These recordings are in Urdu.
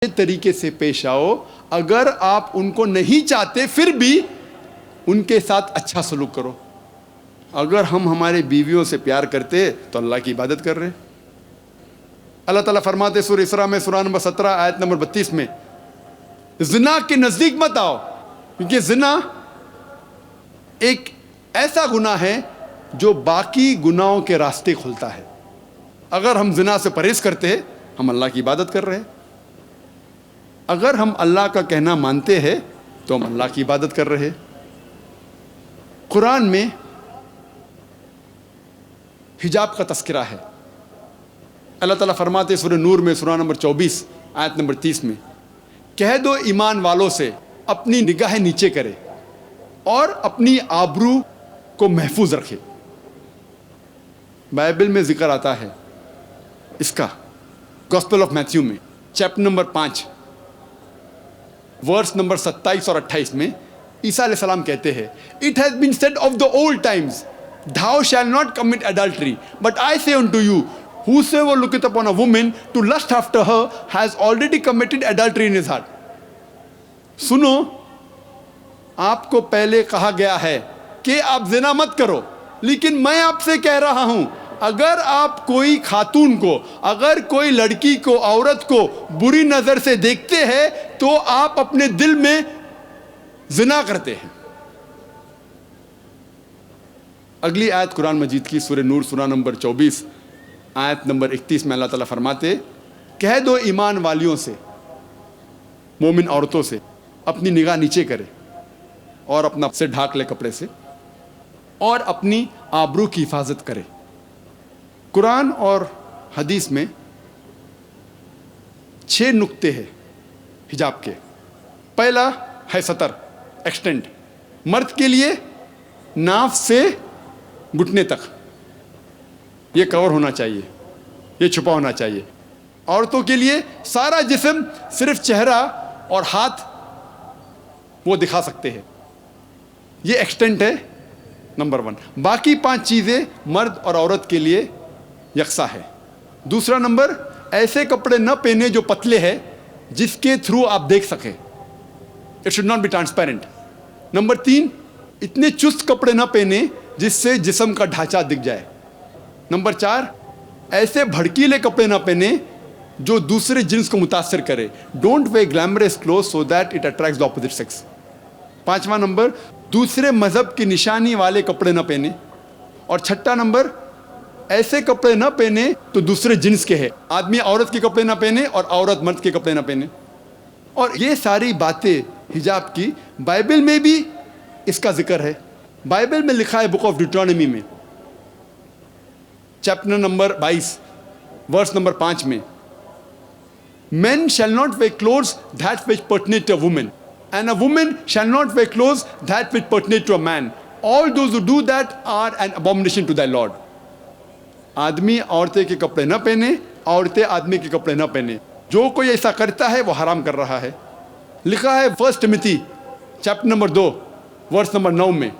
طریقے سے پیش آؤ. اگر آپ ان کو نہیں چاہتے پھر بھی ان کے ساتھ اچھا سلوک کرو. اگر ہم ہمارے بیویوں سے پیار کرتے تو اللہ کی عبادت کر رہے. اللہ تعالیٰ فرماتے سورہ اسراء میں سورہ نمبر 17 آیت نمبر 32 میں زنا کے نزدیک مت آؤ، کیونکہ زنا ایک ایسا گناہ ہے جو باقی گناہوں کے راستے کھلتا ہے. اگر ہم زنا سے پرہیز کرتے ہیں ہم اللہ کی عبادت کر رہے ہیں. اگر ہم اللہ کا کہنا مانتے ہیں تو ہم اللہ کی عبادت کر رہے ہیں. قرآن میں حجاب کا تذکرہ ہے. اللہ تعالیٰ فرماتے سورہ نور میں سورہ نمبر 24 آیت نمبر 30 میں کہہ دو ایمان والوں سے اپنی نگاہیں نیچے کرے اور اپنی آبرو کو محفوظ رکھے. بائبل میں ذکر آتا ہے اس کا گوسپل آف میتھیو میں چیپٹر نمبر 5 ورس نمبر 27 اور 28 میں عیسیٰ علیہ السلام کہتے ہیں It has been said of the old times, thou shalt not commit adultery, but I say unto you, whosoever looketh upon a woman to lust after her has already committed adultery in his heart. سنو، آپ کو پہلے کہا گیا ہے کہ آپ زنا مت کرو، لیکن میں آپ سے کہہ رہا ہوں اگر آپ کوئی خاتون کو، اگر کوئی لڑکی کو، عورت کو بری نظر سے دیکھتے ہیں تو آپ اپنے دل میں زنا کرتے ہیں. اگلی آیت قرآن مجید کی سورہ نور سورہ نمبر 24 آیت نمبر 31 میں اللہ تعالیٰ فرماتے کہہ دو ایمان والیوں سے، مومن عورتوں سے اپنی نگاہ نیچے کرے اور اپنا سے ڈھاک لے کپڑے سے اور اپنی آبرو کی حفاظت کرے. قرآن اور حدیث میں 6 نقطے ہیں حجاب کے. پہلا ہے سطر، ایکسٹینٹ. مرد کے لیے ناف سے گھٹنے تک یہ کور ہونا چاہیے، یہ چھپا ہونا چاہیے. عورتوں کے لیے سارا جسم، صرف چہرہ اور ہاتھ وہ دکھا سکتے ہیں. یہ ایکسٹینٹ ہے نمبر 1. باقی 5 چیزیں مرد اور عورت کے لیے یکساں ہے. دوسرا نمبر، ایسے کپڑے نہ پہنے جو پتلے ہیں جس کے تھرو آپ دیکھ سکیں. It should not be transparent. Number 3، اتنے چست کپڑے نہ پہنے جس سے جسم کا ڈھانچہ دکھ جائے. نمبر 4، ایسے بھڑکیلے کپڑے نہ پہنے جو دوسرے جنس کو متاثر کرے. Don't wear glamorous clothes so that it attracts the opposite sex. 5واں نمبر، دوسرے مذہب کی نشانی والے کپڑے نہ پہنے. اور 6واں نمبر، ایسے کپڑے نہ پہنے تو دوسرے جنس کے ہیں. آدمی عورت کے کپڑے نہ پہنے اور عورت مرد کے کپڑے نہ پہنے. اور یہ ساری باتیں حجاب کی بائبل میں بھی اس کا ذکر ہے. بائبل میں لکھا ہے بک آف ڈیوٹرانومی میں چیپٹر نمبر 22 ورس نمبر 5 میں Men shall not wear clothes that which pertain to a woman, and a woman shall not wear clothes that which pertain to a man. All those who do that are an abomination to thy Lord. آدمی عورتیں کے کپڑے نہ پہنے، عورتیں آدمی کے کپڑے نہ پہنے. جو کوئی ایسا کرتا ہے وہ حرام کر رہا ہے. لکھا ہے 1 ٹیموتھی چیپٹر نمبر 2 ورس نمبر 9 میں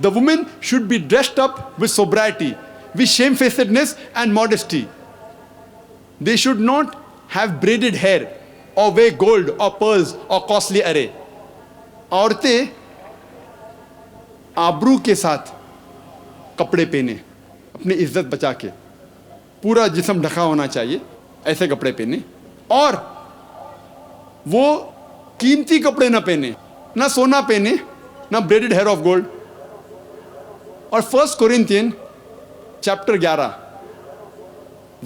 The woman should be dressed up with sobriety, with shamefacedness and modesty. They should not have braided hair or wear gold or pearls or costly array. عورتیں آبرو کے ساتھ کپڑے پہنے، اپنی عزت بچا کے، پورا جسم ڈھکا ہونا چاہیے، ایسے کپڑے پہنے. اور وہ قیمتی کپڑے نہ پہنے، نہ سونا پہنے، نہ بریڈڈ ہیئر آف گولڈ. اور 1 کورنتھین چیپٹر 11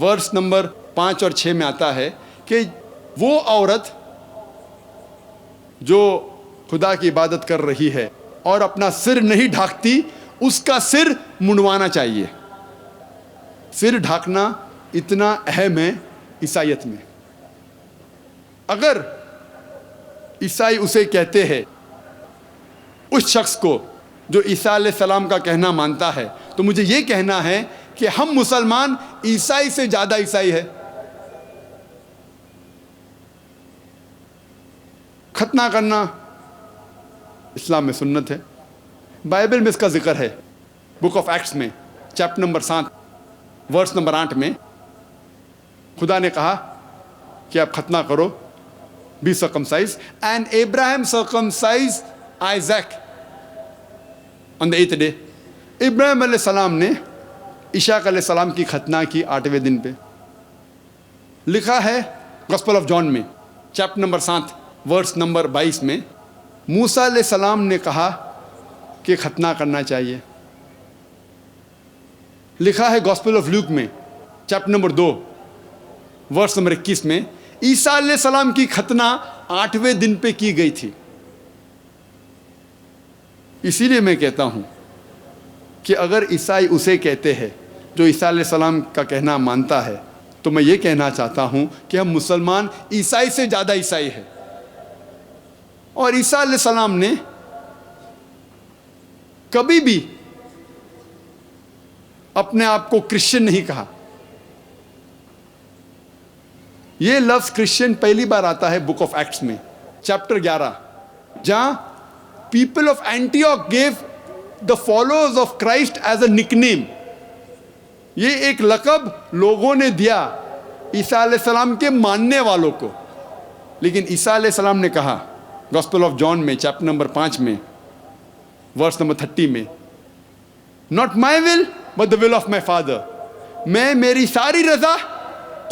ورس نمبر 5 اور 6 میں آتا ہے کہ وہ عورت جو خدا کی عبادت کر رہی ہے اور اپنا سر نہیں ڈھانکتی، اس کا سر منڈوانا چاہیے. سر ڈھانکنا اتنا اہم ہے عیسائیت میں. اگر عیسائی اسے کہتے ہیں، اس شخص کو جو عیسیٰ علیہ السلام کا کہنا مانتا ہے، تو مجھے یہ کہنا ہے کہ ہم مسلمان عیسائی سے زیادہ عیسائی ہے. ختنہ کرنا اسلام میں سنت ہے. بائبل میں اس کا ذکر ہے بک آف ایکٹس میں چیپٹر نمبر 7 ورس نمبر 8 میں خدا نے کہا کہ آپ ختنہ کرو, be circumcised. And Abraham circumcised Isaac on the 8th day. ابراہیم علیہ السلام نے اسحاق علیہ السلام کی ختنہ کی 8ویں دن پہ. لکھا ہے گوسپل آف جان میں چیپٹر نمبر 7 ورس نمبر 22 میں, موسیٰ علیہ السلام نے کہا کہ ختنہ کرنا چاہیے. لکھا ہے گوسپل آف لوک میں چیپٹر نمبر 2 ورس نمبر 21 میں, عیسیٰ علیہ السلام کی ختنہ 8ویں دن پہ کی گئی تھی. اسی لیے میں کہتا ہوں کہ اگر عیسائی اسے کہتے ہیں جو عیسیٰ علیہ السلام کا کہنا مانتا ہے, تو میں یہ کہنا چاہتا ہوں کہ ہم مسلمان عیسائی سے زیادہ عیسائی ہیں. اور عیسیٰ علیہ السلام نے کبھی بھی اپنے آپ کو کرسچن نہیں کہا. یہ لفظ کرسچن پہلی بار آتا ہے بک آف ایکٹس میں چیپٹر 11, جہاں people of Antioch gave the followers of Christ as a nickname. یہ ایک لقب لوگوں نے دیا عیسیٰ علیہ السلام کے ماننے والوں کو. لیکن عیسیٰ علیہ السلام نے کہا گوسپل آف جان میں چیپٹر نمبر 5 میں ورس نمبر 30 میں, not my will but the will of my father. میں میری ساری رضا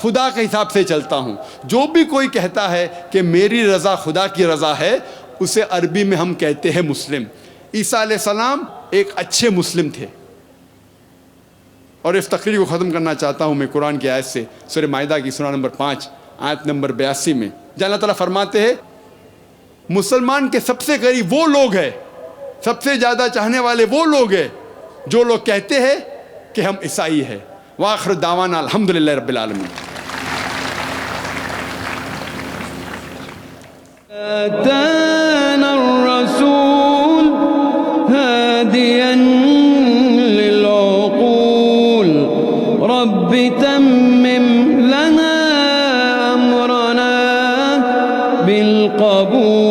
خدا کے حساب سے چلتا ہوں. جو بھی کوئی کہتا ہے کہ میری رضا خدا کی رضا ہے, اسے عربی میں ہم کہتے ہیں مسلم. عیسیٰ علیہ السلام ایک اچھے مسلم تھے. اور اس تقریر کو ختم کرنا چاہتا ہوں میں قرآن کی آیت سے, سورہ مائدہ کی سورہ نمبر 5 آیت نمبر 82 میں, جہاں اللہ تعالیٰ فرماتے ہیں مسلمان کے سب سے قریب وہ لوگ ہیں, سب سے زیادہ چاہنے والے وہ لوگ ہیں جو لوگ کہتے ہیں کہ ہم عیسائی ہیں. وآخر دعوانا الحمدللہ رب العالمین. آتانا الرسول هاديا للعقول رب تمم لنا أمرنا بالقبول